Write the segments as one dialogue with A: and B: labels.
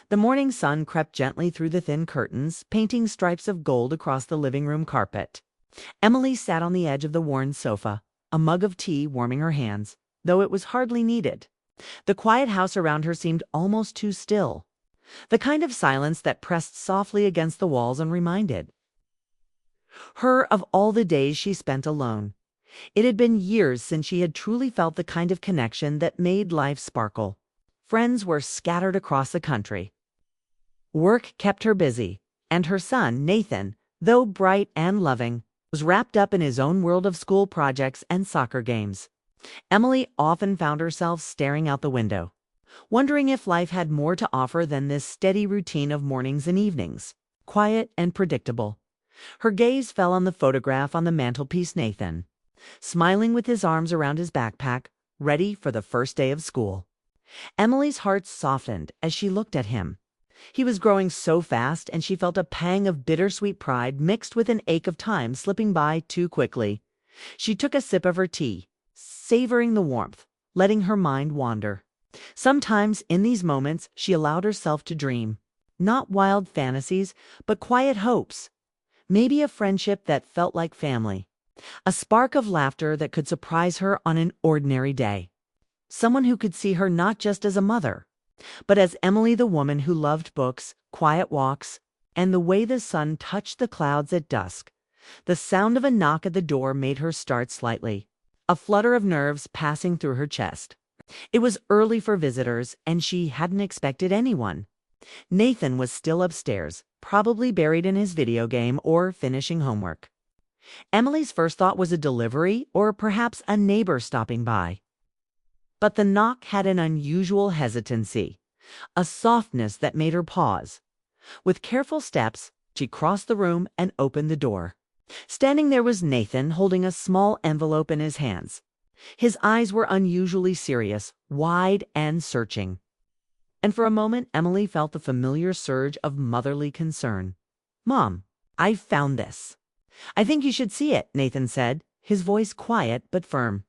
A: The morning sun crept gently through the thin curtains, painting stripes of gold across the living room carpet. Emily sat on the edge of the worn sofa, a mug of tea warming her hands, though it was hardly needed. The quiet house around her seemed almost too still, the kind of silence that pressed softly against the walls and reminded her of all the days she spent alone. It had been years since she had truly felt the kind of connection that made life sparkle. Friends were scattered across the country. Work kept her busy, and her son, Nathan, though bright and loving, was wrapped up in his own world of school projects and soccer games. Emily often found herself staring out the window, wondering if life had more to offer than this steady routine of mornings and evenings, quiet and predictable. Her gaze fell on the photograph on the mantelpiece. Nathan, smiling with his arms around his backpack, ready for the first day of school. Emily's heart softened as she looked at him. He was growing so fast, and she felt a pang of bittersweet pride mixed with an ache of time slipping by too quickly. She took a sip of her tea, savoring the warmth, letting her mind wander. Sometimes, in these moments, she allowed herself to dream. Not wild fantasies, but quiet hopes. Maybe a friendship that felt like family. A spark of laughter that could surprise her on an ordinary day. Someone who could see her not just as a mother, but as Emily, the woman who loved books, quiet walks, and the way the sun touched the clouds at dusk. The sound of a knock at the door made her start slightly, a flutter of nerves passing through her chest. It was early for visitors, and she hadn't expected anyone. Nathan was still upstairs, probably buried in his video game or finishing homework. Emily's first thought was a delivery or perhaps a neighbor stopping by. But the knock had an unusual hesitancy, a softness that made her pause. With careful steps, she crossed the room and opened the door. Standing there was Nathan, holding a small envelope in his hands. His eyes were unusually serious, wide and searching. And for a moment, Emily felt the familiar surge of motherly concern. "Mom, I found this." "I think you should see it," Nathan said, his voice quiet but firm.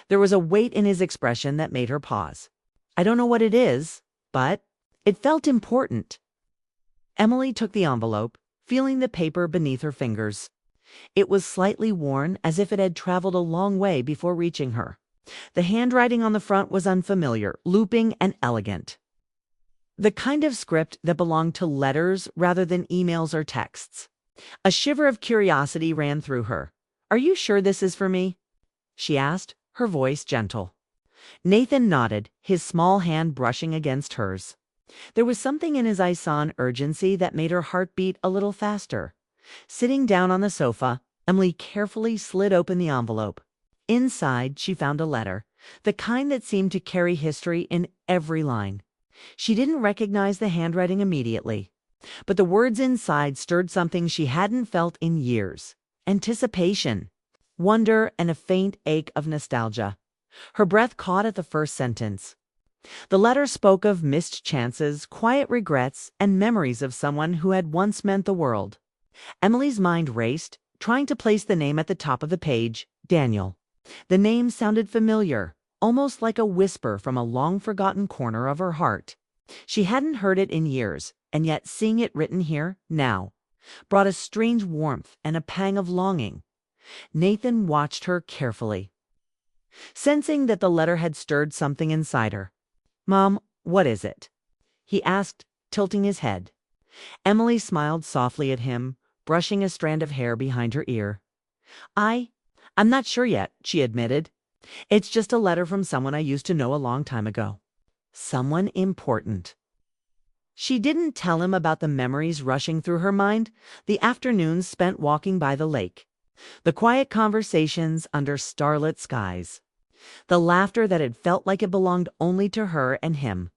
A: There was a weight in his expression that made her pause. "I don't know what it is, but it felt important." Emily took the envelope, feeling the paper beneath her fingers. It was slightly worn, as if it had traveled a long way before reaching her. The handwriting on the front was unfamiliar, looping and elegant. The kind of script that belonged to letters rather than emails or texts. A shiver of curiosity ran through her. "Are you sure this is for me?" she asked, her voice gentle. Nathan nodded, his small hand brushing against hers. There was something in his eyes saw an urgency that made her heart beat a little faster. Sitting down on the sofa, Emily carefully slid open the envelope. Inside, she found a letter, the kind that seemed to carry history in every line. She didn't recognize the handwriting immediately, but the words inside stirred something she hadn't felt in years. Anticipation, wonder, and a faint ache of nostalgia. Her breath caught at the first sentence. The letter spoke of missed chances, quiet regrets, and memories of someone who had once meant the world. Emily's mind raced, trying to place the name at the top of the page, Daniel. The name sounded familiar, almost like a whisper from a long-forgotten corner of her heart. She hadn't heard it in years, and yet seeing it written here, now, brought a strange warmth and a pang of longing. Nathan watched her carefully, sensing that the letter had stirred something inside her. "Mom, what is it?" he asked, tilting his head. Emily smiled softly at him, brushing a strand of hair behind her ear. I'm not sure yet," she admitted. "It's just a letter from someone I used to know a long time ago." Someone important. She didn't tell him about the memories rushing through her mind, the afternoons spent walking by the lake, the quiet conversations under starlit skies, the laughter that had felt like it belonged only to her and him.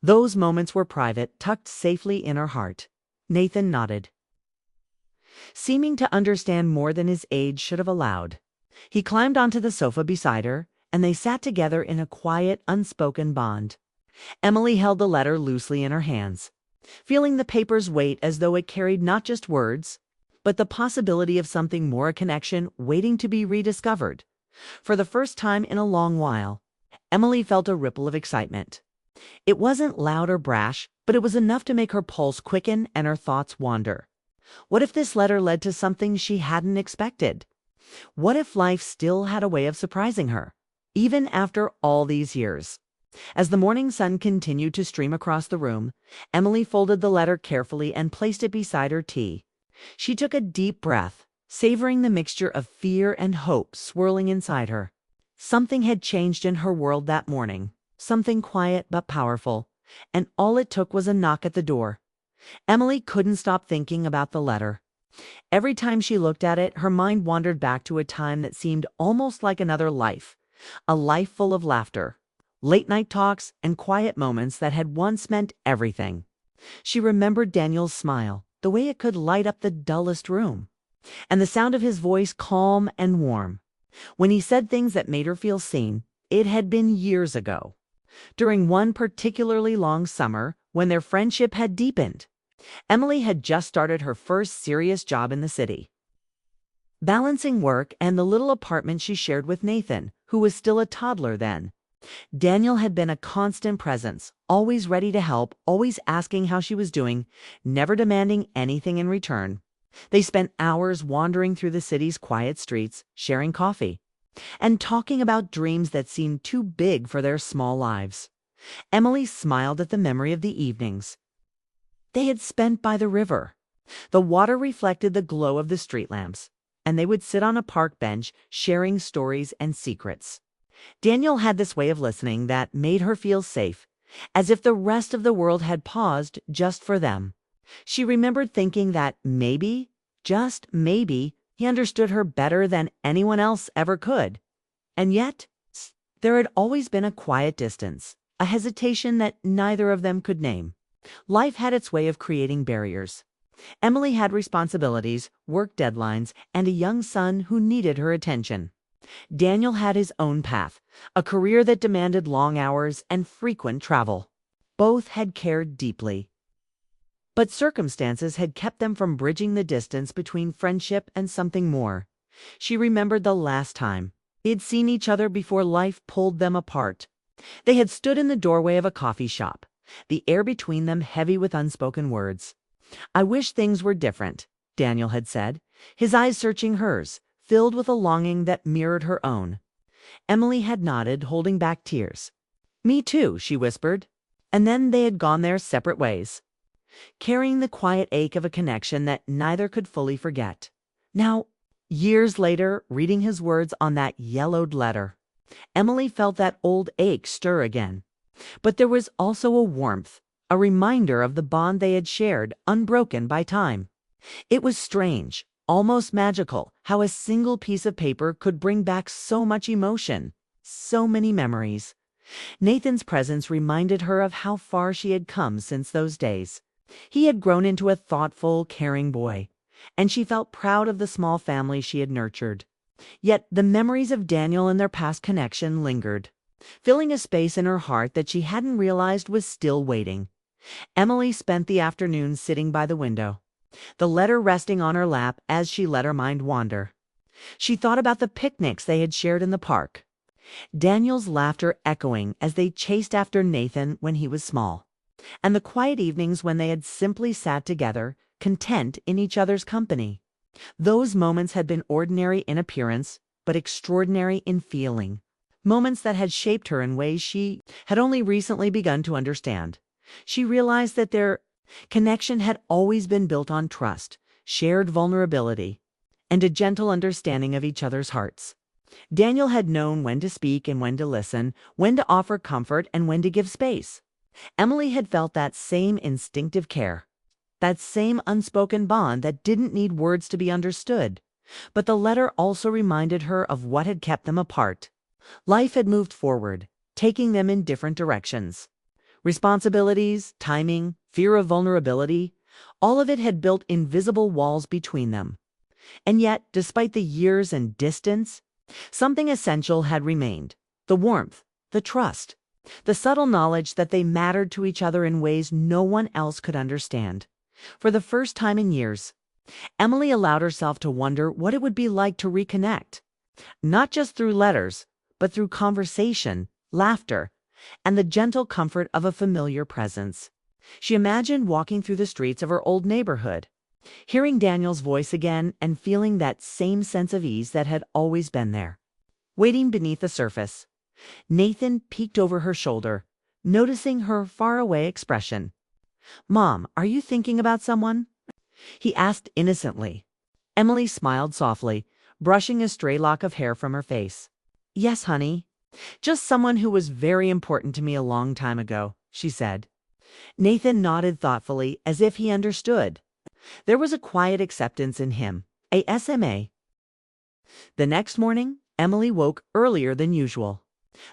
A: Those moments were private, tucked safely in her heart. Nathan nodded, seeming to understand more than his age should have allowed. He climbed onto the sofa beside her, and they sat together in a quiet, unspoken bond. Emily held the letter loosely in her hands, feeling the paper's weight as though it carried not just words, but the possibility of something more, a connection waiting to be rediscovered. For the first time in a long while, Emily felt a ripple of excitement. It wasn't loud or brash, but it was enough to make her pulse quicken and her thoughts wander. What if this letter led to something she hadn't expected? What if life still had a way of surprising her, even after all these years? As the morning sun continued to stream across the room, Emily folded the letter carefully and placed it beside her tea. She took a deep breath, savoring the mixture of fear and hope swirling inside her. Something had changed in her world that morning, something quiet but powerful, and all it took was a knock at the door. Emily couldn't stop thinking about the letter. Every time she looked at it, her mind wandered back to a time that seemed almost like another life, a life full of laughter, late-night talks, and quiet moments that had once meant everything. She remembered Daniel's smile, the way it could light up the dullest room, and the sound of his voice calm and warm. When he said things that made her feel seen, it had been years ago, during one particularly long summer when their friendship had deepened. Emily had just started her first serious job in the city, balancing work and the little apartment she shared with Nathan, who was still a toddler then. Daniel had been a constant presence, always ready to help, always asking how she was doing, never demanding anything in return. They spent hours wandering through the city's quiet streets, sharing coffee, and talking about dreams that seemed too big for their small lives. Emily smiled at the memory of the evenings they had spent by the river. The water reflected the glow of the street lamps, and they would sit on a park bench sharing stories and secrets. Daniel had this way of listening that made her feel safe, as if the rest of the world had paused just for them. She remembered thinking that maybe, just maybe, he understood her better than anyone else ever could. And yet, there had always been a quiet distance, a hesitation that neither of them could name. Life had its way of creating barriers. Emily had responsibilities, work deadlines, and a young son who needed her attention. Daniel had his own path, a career that demanded long hours and frequent travel. Both had cared deeply, but circumstances had kept them from bridging the distance between friendship and something more. She remembered the last time they had seen each other before life pulled them apart. They had stood in the doorway of a coffee shop, the air between them heavy with unspoken words. "I wish things were different," Daniel had said, his eyes searching hers, filled with a longing that mirrored her own. Emily had nodded, holding back tears. "Me too," she whispered. And then they had gone their separate ways, carrying the quiet ache of a connection that neither could fully forget. Now, years later, reading his words on that yellowed letter, Emily felt that old ache stir again. But there was also a warmth, a reminder of the bond they had shared, unbroken by time. It was strange, almost magical, how a single piece of paper could bring back so much emotion, so many memories. Nathan's presence reminded her of how far she had come since those days. He had grown into a thoughtful, caring boy, and she felt proud of the small family she had nurtured. Yet the memories of Daniel and their past connection lingered, filling a space in her heart that she hadn't realized was still waiting. Emily spent the afternoon sitting by the window, the letter resting on her lap as she let her mind wander. She thought about the picnics they had shared in the park, Daniel's laughter echoing as they chased after Nathan when he was small, and the quiet evenings when they had simply sat together, content in each other's company. Those moments had been ordinary in appearance, but extraordinary in feeling. Moments that had shaped her in ways she had only recently begun to understand. She realized that their connection had always been built on trust, shared vulnerability, and a gentle understanding of each other's hearts. Daniel had known when to speak and when to listen, when to offer comfort and when to give space. Emily had felt that same instinctive care, that same unspoken bond that didn't need words to be understood. But the letter also reminded her of what had kept them apart. Life had moved forward, taking them in different directions. Responsibilities, timing, fear of vulnerability, all of it had built invisible walls between them. And yet, despite the years and distance, something essential had remained: the warmth, the trust, the subtle knowledge that they mattered to each other in ways no one else could understand. For the first time in years, Emily allowed herself to wonder what it would be like to reconnect, not just through letters, but through conversation, laughter, and the gentle comfort of a familiar presence. She imagined walking through the streets of her old neighborhood, hearing Daniel's voice again and feeling that same sense of ease that had always been there. Waiting beneath the surface, Nathan peeked over her shoulder, noticing her faraway expression. "Mom, are you thinking about someone?" he asked innocently. Emily smiled softly, brushing a stray lock of hair from her face. "Yes, honey. Just someone who was very important to me a long time ago," she said. Nathan nodded thoughtfully, as if he understood. There was a quiet acceptance in him, a SMA. The next morning, Emily woke earlier than usual.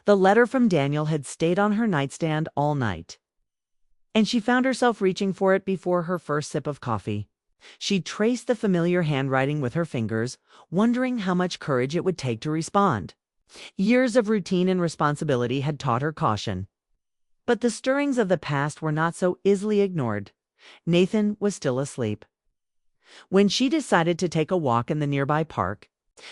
A: The letter from Daniel had stayed on her nightstand all night, and she found herself reaching for it before her first sip of coffee. She traced the familiar handwriting with her fingers, wondering how much courage it would take to respond. Years of routine and responsibility had taught her caution. But the stirrings of the past were not so easily ignored. Nathan was still asleep. When she decided to take a walk in the nearby park,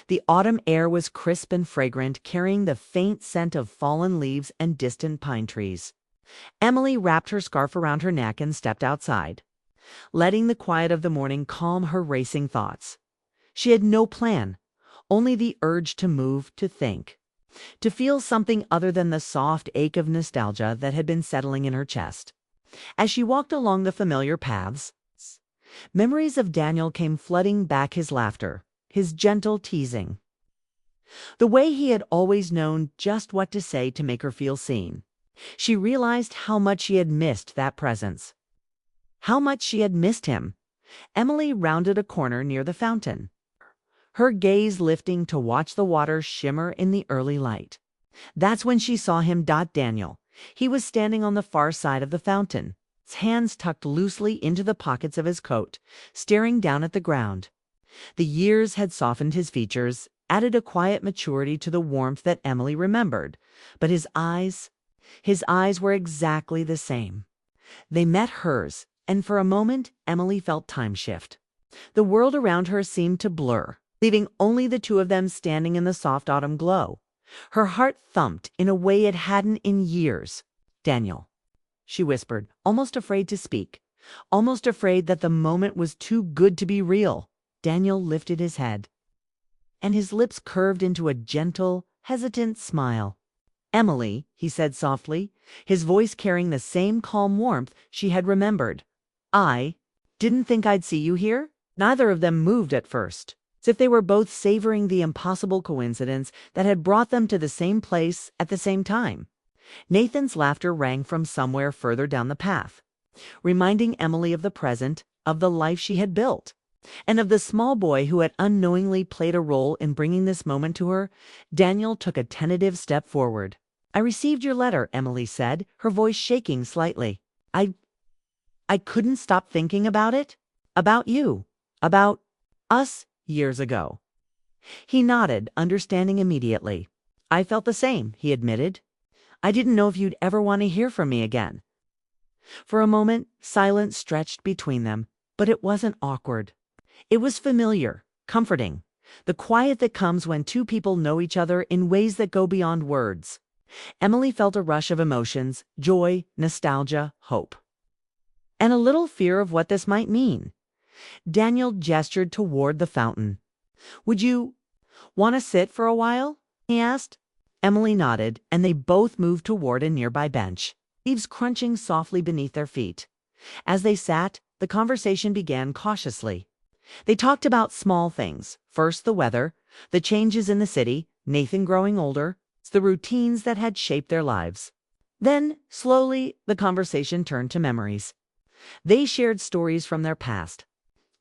A: the autumn air was crisp and fragrant, carrying the faint scent of fallen leaves and distant pine trees. Emily wrapped her scarf around her neck and stepped outside, letting the quiet of the morning calm her racing thoughts. She had no plan, only the urge to move, to think, to feel something other than the soft ache of nostalgia that had been settling in her chest. As she walked along the familiar paths, memories of Daniel came flooding back, his laughter, his gentle teasing, the way he had always known just what to say to make her feel seen. She realized how much she had missed that presence, how much she had missed him. Emily rounded a corner near the fountain, her gaze lifting to watch the water shimmer in the early light. That's when she saw him. Daniel. He was standing on the far side of the fountain, his hands tucked loosely into the pockets of his coat, staring down at the ground. The years had softened his features, added a quiet maturity to the warmth that Emily remembered, but his eyes were exactly the same. They met hers, and for a moment Emily felt time shift. The world around her seemed to blur, leaving only the two of them standing in the soft autumn glow. Her heart thumped in a way it hadn't in years. "Daniel," she whispered, almost afraid to speak, almost afraid that the moment was too good to be real. Daniel lifted his head, and his lips curved into a gentle, hesitant smile. "Emily," he said softly, his voice carrying the same calm warmth she had remembered. "I didn't think I'd see you here." Neither of them moved at first, as if they were both savoring the impossible coincidence that had brought them to the same place at the same time. Nathan's laughter rang from somewhere further down the path, reminding Emily of the present, of the life she had built, and of the small boy who had unknowingly played a role in bringing this moment to her. Daniel took a tentative step forward. "I received your letter," Emily said, her voice shaking slightly. I couldn't stop thinking about it, about you, about us years ago." He nodded, understanding immediately. "I felt the same," he admitted. "I didn't know if you'd ever want to hear from me again." For a moment, silence stretched between them, but it wasn't awkward. It was familiar, comforting, the quiet that comes when two people know each other in ways that go beyond words. Emily felt a rush of emotions, joy, nostalgia, hope, and a little fear of what this might mean. Daniel gestured toward the fountain. "Would you want to sit for a while?" he asked. Emily nodded, and they both moved toward a nearby bench, leaves crunching softly beneath their feet. As they sat, the conversation began cautiously. They talked about small things. First, the weather, the changes in the city, Nathan growing older, the routines that had shaped their lives. Then, slowly, the conversation turned to memories. They shared stories from their past,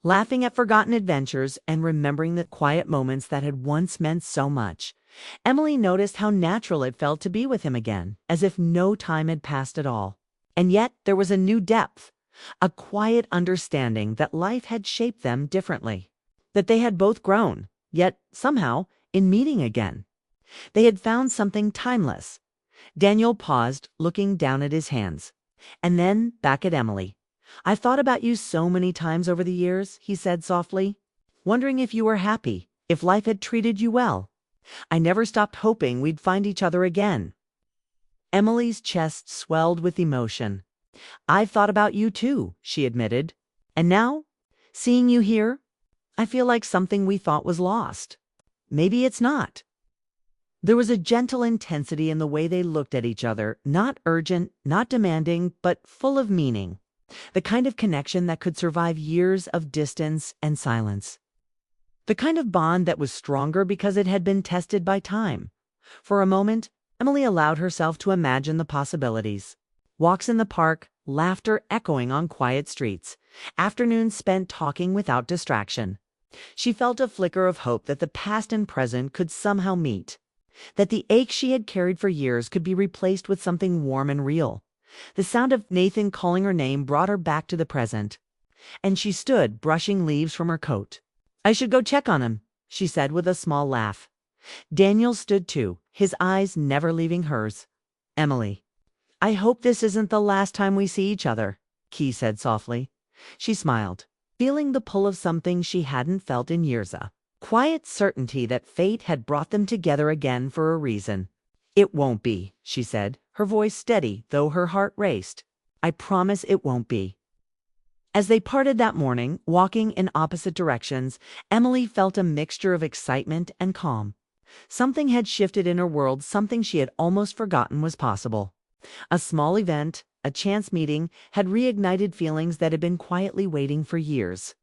A: laughing at forgotten adventures and remembering the quiet moments that had once meant so much. Emily noticed how natural it felt to be with him again, as if no time had passed at all. And yet there was a new depth, a quiet understanding that life had shaped them differently, that they had both grown, yet somehow, in meeting again, they had found something timeless. Daniel paused, looking down at his hands, and then back at Emily. "I've thought about you so many times over the years," he said softly, "wondering if you were happy, if life had treated you well. I never stopped hoping we'd find each other again." Emily's chest swelled with emotion. "I've thought about you too," she admitted. "And now, seeing you here, I feel like something we thought was lost. Maybe it's not." There was a gentle intensity in the way they looked at each other, not urgent, not demanding, but full of meaning. The kind of connection that could survive years of distance and silence. The kind of bond that was stronger because it had been tested by time. For a moment, Emily allowed herself to imagine the possibilities. Walks in the park, laughter echoing on quiet streets, afternoons spent talking without distraction. She felt a flicker of hope that the past and present could somehow meet, that the ache she had carried for years could be replaced with something warm and real. The sound of Nathan calling her name brought her back to the present, and she stood brushing leaves from her coat. "I should go check on him," she said with a small laugh. Daniel stood too, his eyes never leaving hers. "Emily, I hope this isn't the last time we see each other," Key said softly. She smiled, feeling the pull of something she hadn't felt in years, a quiet certainty that fate had brought them together again for a reason. "It won't be," she said, her voice steady, though her heart raced. "I promise it won't be." As they parted that morning, walking in opposite directions, Emily felt a mixture of excitement and calm. Something had shifted in her world, something she had almost forgotten was possible. A small event, a chance meeting, had reignited feelings that had been quietly waiting for years.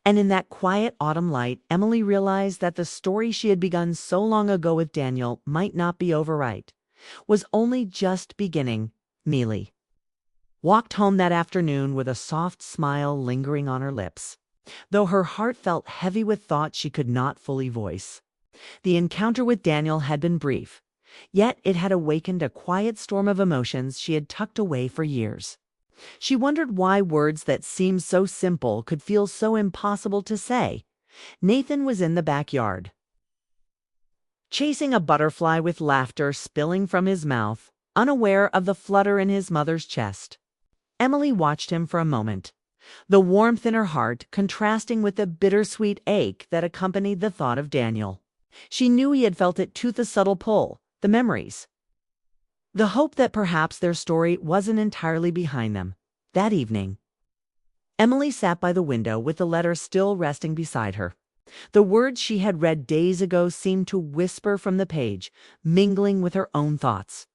A: And in that quiet autumn light, Emily realized that the story she had begun so long ago with Daniel might not be over right, was only just beginning. Mealy walked home that afternoon with a soft smile lingering on her lips, though her heart felt heavy with thoughts she could not fully voice. The encounter with Daniel had been brief, yet it had awakened a quiet storm of emotions she had tucked away for years. She wondered why words that seemed so simple could feel so impossible to say. Nathan was in the backyard, chasing a butterfly with laughter spilling from his mouth, unaware of the flutter in his mother's chest. Emily watched him for a moment, the warmth in her heart contrasting with the bittersweet ache that accompanied the thought of Daniel. She knew he had felt it too, the subtle pull, the memories, the hope that perhaps their story wasn't entirely behind them. That evening, Emily sat by the window with the letter still resting beside her. The words she had read days ago seemed to whisper from the page, mingling with her own thoughts.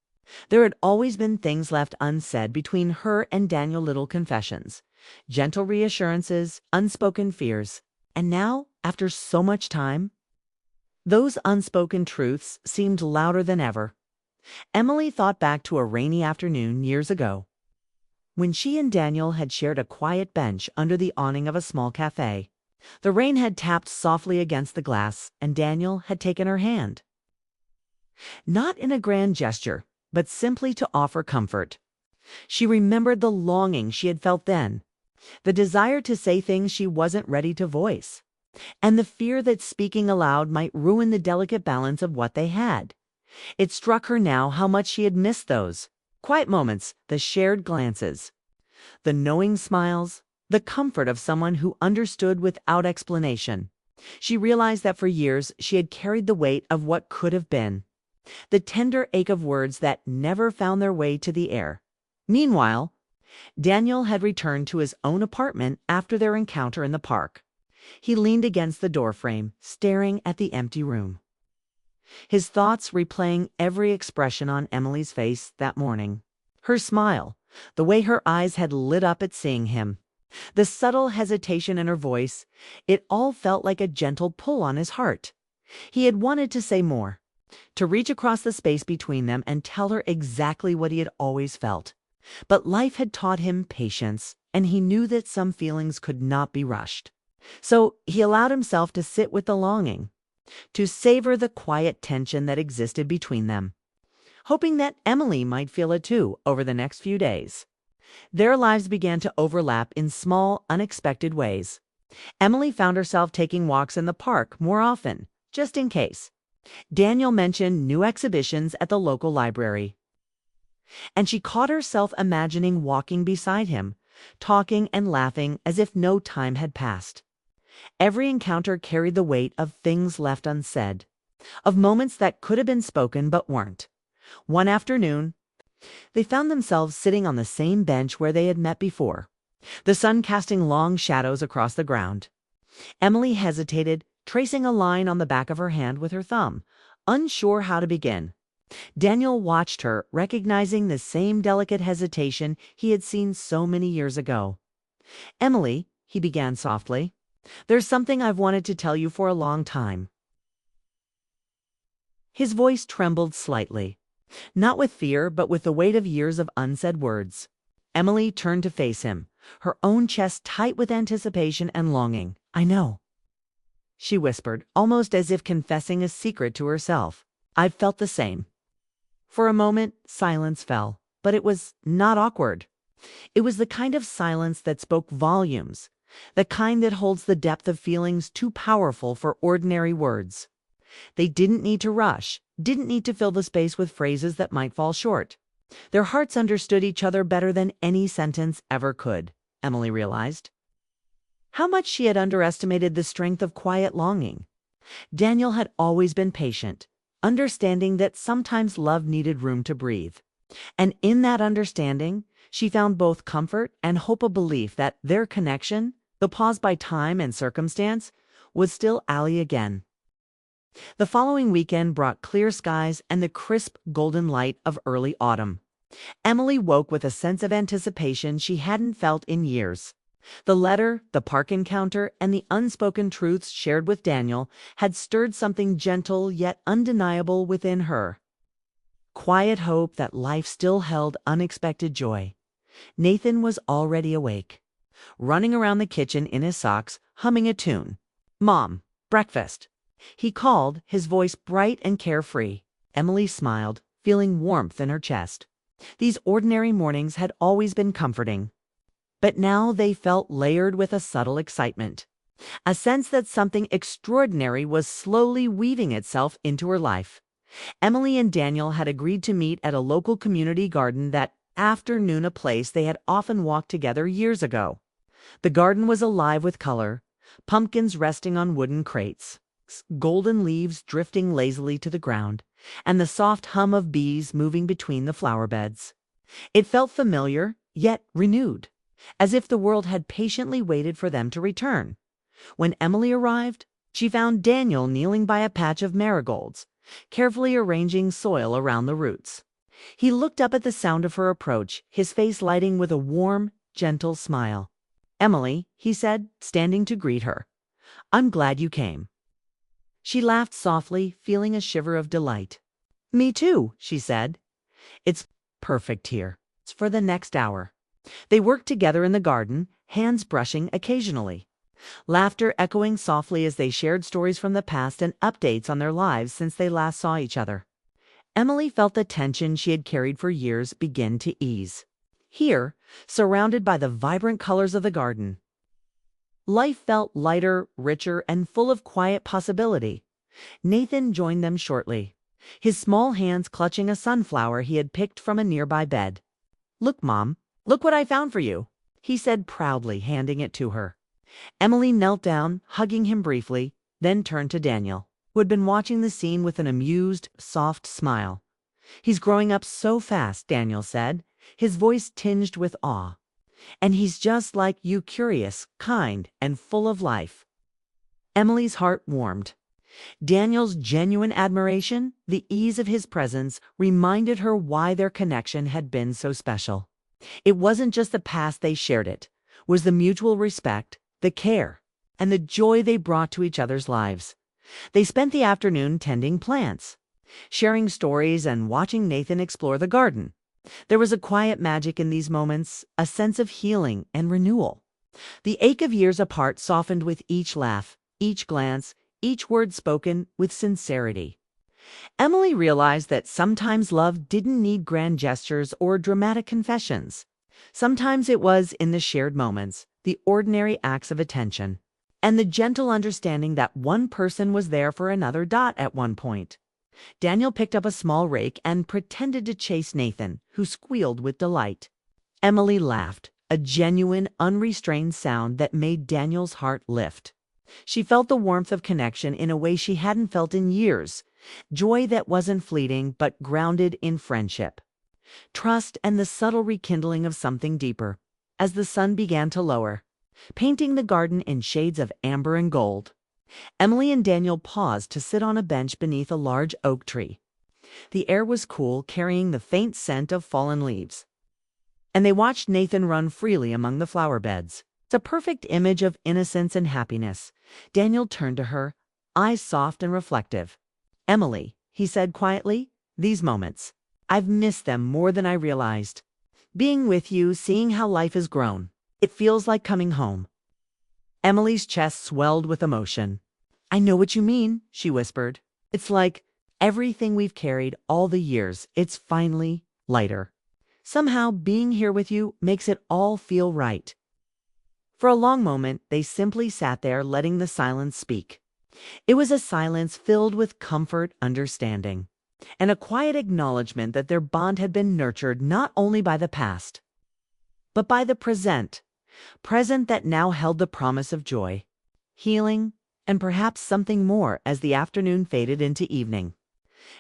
A: There had always been things left unsaid between her and Daniel, little confessions, gentle reassurances, unspoken fears. And now, after so much time, those unspoken truths seemed louder than ever. Emily thought back to a rainy afternoon years ago, when she and Daniel had shared a quiet bench under the awning of a small cafe. The rain had tapped softly against the glass, and Daniel had taken her hand. Not in a grand gesture, but simply to offer comfort. She remembered the longing she had felt then, the desire to say things she wasn't ready to voice, and the fear that speaking aloud might ruin the delicate balance of what they had. It struck her now how much she had missed those quiet moments, the shared glances, the knowing smiles, the comfort of someone who understood without explanation. She realized that for years she had carried the weight of what could have been, the tender ache of words that never found their way to the air. Meanwhile, Daniel had returned to his own apartment after their encounter in the park. He leaned against the doorframe, staring at the empty room, his thoughts replaying every expression on Emily's face that morning. Her smile, the way her eyes had lit up at seeing him, the subtle hesitation in her voice, it all felt like a gentle pull on his heart. He had wanted to say more, to reach across the space between them and tell her exactly what he had always felt. But life had taught him patience, and he knew that some feelings could not be rushed. So he allowed himself to sit with the longing, to savor the quiet tension that existed between them, hoping that Emily might feel it too over the next few days. Their lives began to overlap in small, unexpected ways. Emily found herself taking walks in the park more often, just in case. Daniel mentioned new exhibitions at the local library, and she caught herself imagining walking beside him, talking and laughing as if no time had passed. Every encounter carried the weight of things left unsaid, of moments that could have been spoken but weren't. One afternoon, They found themselves sitting on the same bench where they had met before, the sun casting long shadows across the ground. Emily hesitated, tracing a line on the back of her hand with her thumb, unsure how to begin. Daniel watched her, recognizing the same delicate hesitation he had seen so many years ago. "Emily," he began softly, "there's something I've wanted to tell you for a long time." His voice trembled slightly, not with fear, but with the weight of years of unsaid words. Emily turned to face him, her own chest tight with anticipation and longing. "I know," she whispered, almost as if confessing a secret to herself. "I've felt the same." For a moment, silence fell, but it was not awkward. It was the kind of silence that spoke volumes, the kind that holds the depth of feelings too powerful for ordinary words. They didn't need to rush, didn't need to fill the space with phrases that might fall short. Their hearts understood each other better than any sentence ever could, Emily realized. How much she had underestimated the strength of quiet longing. Daniel had always been patient, understanding that sometimes love needed room to breathe. And in that understanding, she found both comfort and hope, a belief that their connection, though paused by time and circumstance, was still ally again. The following weekend brought clear skies and the crisp golden light of early autumn. Emily woke with a sense of anticipation she hadn't felt in years. The letter, the park encounter, and the unspoken truths shared with Daniel had stirred something gentle yet undeniable within her. Quiet hope that life still held unexpected joy. Nathan was already awake, running around the kitchen in his socks, humming a tune. "Mom, breakfast," he called, his voice bright and carefree. Emily smiled, feeling warmth in her chest. These ordinary mornings had always been comforting, but now they felt layered with a subtle excitement, a sense that something extraordinary was slowly weaving itself into her life. Emily and Daniel had agreed to meet at a local community garden that afternoon, a place they had often walked together years ago. The garden was alive with color, pumpkins resting on wooden crates, golden leaves drifting lazily to the ground, and the soft hum of bees moving between the flower beds. It felt familiar, yet renewed, as if the world had patiently waited for them to return. When Emily arrived, she found Daniel kneeling by a patch of marigolds, carefully arranging soil around the roots. He looked up at the sound of her approach, his face lighting with a warm, gentle smile. "Emily," he said, standing to greet her, "I'm glad you came." She laughed softly, feeling a shiver of delight. "Me too," she said. "It's perfect here. It's for the next hour." They worked together in the garden, hands brushing occasionally, laughter echoing softly as they shared stories from the past and updates on their lives since they last saw each other. Emily felt the tension she had carried for years begin to ease. Here, surrounded by the vibrant colors of the garden, life felt lighter, richer, and full of quiet possibility. Nathan joined them shortly, his small hands clutching a sunflower he had picked from a nearby bed. "Look, Mom, look what I found for you," he said proudly, handing it to her. Emily knelt down, hugging him briefly, then turned to Daniel, who had been watching the scene with an amused, soft smile. "He's growing up so fast," Daniel said, his voice tinged with awe. "And he's just like you, curious, kind, and full of life." Emily's heart warmed. Daniel's genuine admiration, the ease of his presence, reminded her why their connection had been so special. It wasn't just the past they shared, it was the mutual respect, the care, and the joy they brought to each other's lives. They spent the afternoon tending plants, sharing stories, and watching Nathan explore the garden. There was a quiet magic in these moments, a sense of healing and renewal. The ache of years apart softened with each laugh, each glance, each word spoken with sincerity. Emily realized that sometimes love didn't need grand gestures or dramatic confessions. Sometimes it was in the shared moments, the ordinary acts of attention, and the gentle understanding that one person was there for another. At one point, Daniel picked up a small rake and pretended to chase Nathan, who squealed with delight. Emily laughed, a genuine, unrestrained sound that made Daniel's heart lift. She felt the warmth of connection in a way she hadn't felt in years, joy that wasn't fleeting but grounded in friendship. trust, and the subtle rekindling of something deeper. As the sun began to lower, painting the garden in shades of amber and gold, Emily and Daniel paused to sit on a bench beneath a large oak tree. The air was cool, carrying the faint scent of fallen leaves, and they watched Nathan run freely among the flower beds. It's a perfect image of innocence and happiness. Daniel turned to her, eyes soft and reflective. "Emily," he said quietly, "these moments, I've missed them more than I realized. Being with you, seeing how life has grown, it feels like coming home." Emily's chest swelled with emotion. "I know what you mean," she whispered. "It's like everything we've carried all the years, it's finally lighter. Somehow being here with you makes it all feel right." For a long moment, they simply sat there, letting the silence speak. It was a silence filled with comfort, understanding, and a quiet acknowledgement that their bond had been nurtured not only by the past, but by the present that now held the promise of joy, healing, and perhaps something more. As the afternoon faded into evening,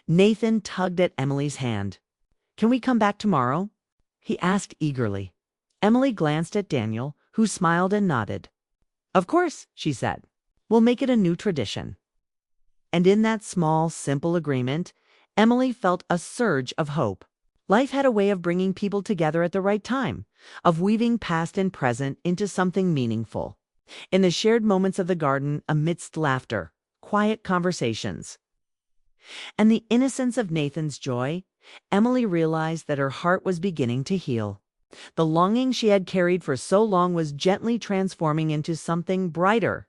A: Nathan tugged at Emily's hand. "Can we come back tomorrow?" he asked eagerly. Emily glanced at Daniel, who smiled and nodded. "Of course," she said. "We'll make it a new tradition." And in that small, simple agreement, Emily felt a surge of hope. Life had a way of bringing people together at the right time, of weaving past and present into something meaningful. In the shared moments of the garden, amidst laughter, quiet conversations, and the innocence of Nathan's joy, Emily realized that her heart was beginning to heal. The longing she had carried for so long was gently transforming into something brighter,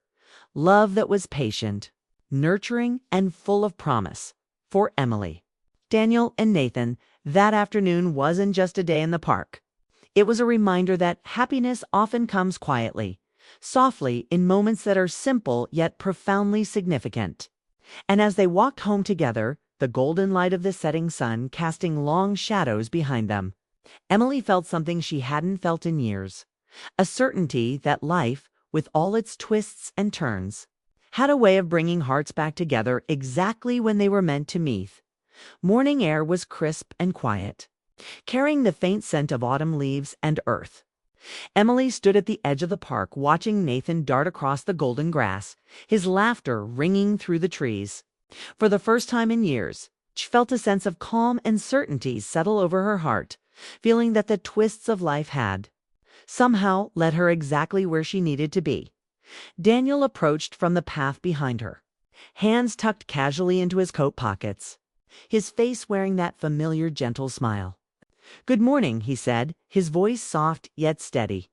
A: love that was patient, nurturing, and full of promise. For Emily, Daniel, and Nathan, that afternoon wasn't just a day in the park. It was a reminder that happiness often comes quietly, softly, in moments that are simple yet profoundly significant. And as they walked home together, the golden light of the setting sun casting long shadows behind them, Emily felt something she hadn't felt in years, a certainty that life, with all its twists and turns, had a way of bringing hearts back together exactly when they were meant to meet. Morning air was crisp and quiet, carrying the faint scent of autumn leaves and earth. Emily stood at the edge of the park, watching Nathan dart across the golden grass, his laughter ringing through the trees. For the first time in years, she felt a sense of calm and certainty settle over her heart, feeling that the twists of life had, somehow, led her exactly where she needed to be. Daniel approached from the path behind her, hands tucked casually into his coat pockets, his face wearing that familiar gentle smile. "Good morning," he said, his voice soft yet steady.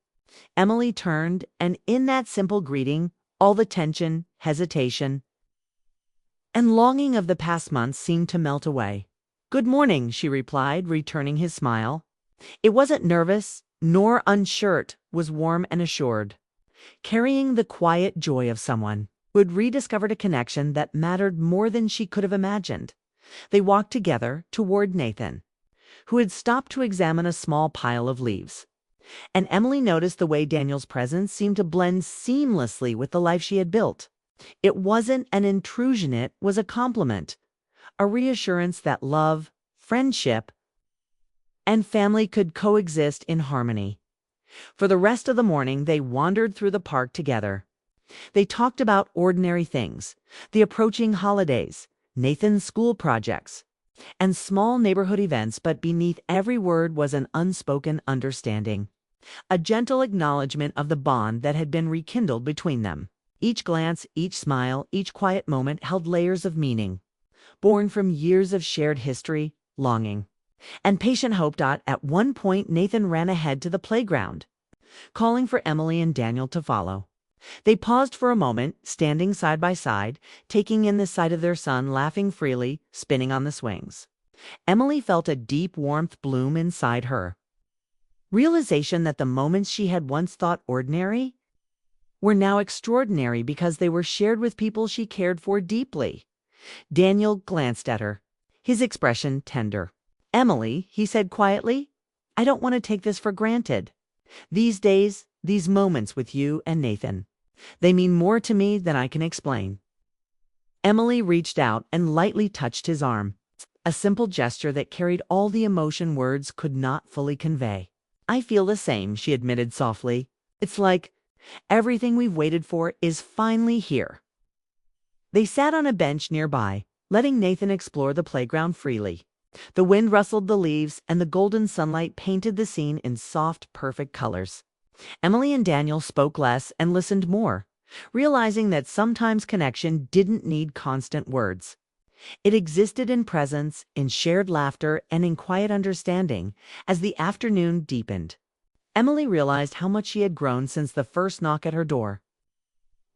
A: Emily turned, and in that simple greeting, all the tension, hesitation, and longing of the past months seemed to melt away. "Good morning," she replied, returning his smile. It wasn't nervous, nor unsure, it was warm and assured, carrying the quiet joy of someone who had rediscovered a connection that mattered more than she could have imagined. They walked together toward Nathan, who had stopped to examine a small pile of leaves. And Emily noticed the way Daniel's presence seemed to blend seamlessly with the life she had built. It wasn't an intrusion, it was a compliment, a reassurance that love, friendship, and family could coexist in harmony. For the rest of the morning, they wandered through the park together. They talked about ordinary things, the approaching holidays, Nathan's school projects, and small neighborhood events, but beneath every word was an unspoken understanding, a gentle acknowledgement of the bond that had been rekindled between them. Each glance, each smile, each quiet moment held layers of meaning, born from years of shared history, longing, and patient hope. At one point, Nathan ran ahead to the playground, calling for Emily and Daniel to follow. They paused for a moment, standing side by side, taking in the sight of their son laughing freely, spinning on the swings. Emily felt a deep warmth bloom inside her, realization that the moments she had once thought ordinary were now extraordinary because they were shared with people she cared for deeply. Daniel glanced at her, his expression tender. "Emily," he said quietly, "I don't want to take this for granted. These days, these moments with you and Nathan, they mean more to me than I can explain." Emily reached out and lightly touched his arm. a simple gesture that carried all the emotion words could not fully convey. "I feel the same," she admitted softly. "It's like everything we've waited for is finally here." They sat on a bench nearby, letting Nathan explore the playground freely. The wind rustled the leaves, and the golden sunlight painted the scene in soft, perfect colors. Emily and Daniel spoke less and listened more, realizing that sometimes connection didn't need constant words. It existed in presence, in shared laughter, and in quiet understanding. As the afternoon deepened, Emily realized how much she had grown since the first knock at her door.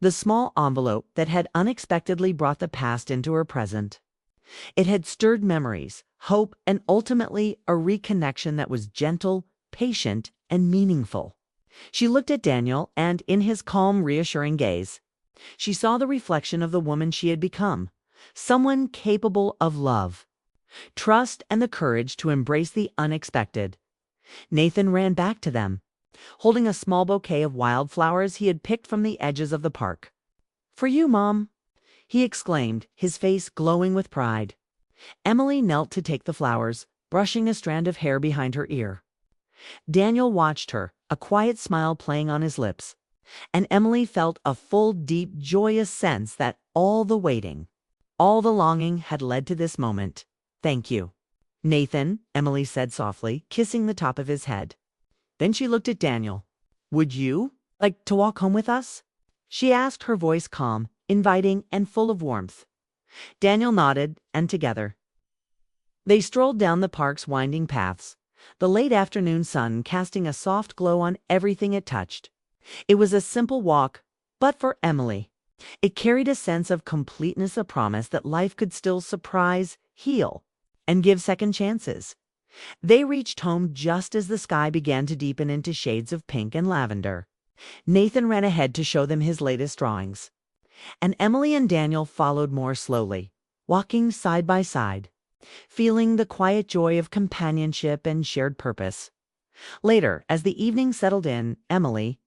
A: The small envelope that had unexpectedly brought the past into her present. It had stirred memories, hope, and ultimately a reconnection that was gentle, patient, and meaningful. She looked at Daniel, and in his calm, reassuring gaze, she saw the reflection of the woman she had become, someone capable of love, trust, and the courage to embrace the unexpected. Nathan ran back to them, holding a small bouquet of wildflowers he had picked from the edges of the park. "For you, Mom," he exclaimed, his face glowing with pride. Emily knelt to take the flowers, brushing a strand of hair behind her ear. Daniel watched her, a quiet smile playing on his lips, and Emily felt a full, deep, joyous sense that all the waiting, all the longing had led to this moment. "Thank you, Nathan," Emily said softly, kissing the top of his head. Then she looked at Daniel. "Would you like to walk home with us?" she asked, her voice calm, inviting, and full of warmth. Daniel nodded, and together they strolled down the park's winding paths, the late afternoon sun casting a soft glow on everything it touched. It was a simple walk, but for Emily, it carried a sense of completeness, a promise that life could still surprise, heal, and give second chances. They reached home just as the sky began to deepen into shades of pink and lavender. Nathan ran ahead to show them his latest drawings, and Emily and Daniel followed more slowly, walking side by side, feeling the quiet joy of companionship and shared purpose. Later, as the evening settled in, Emily,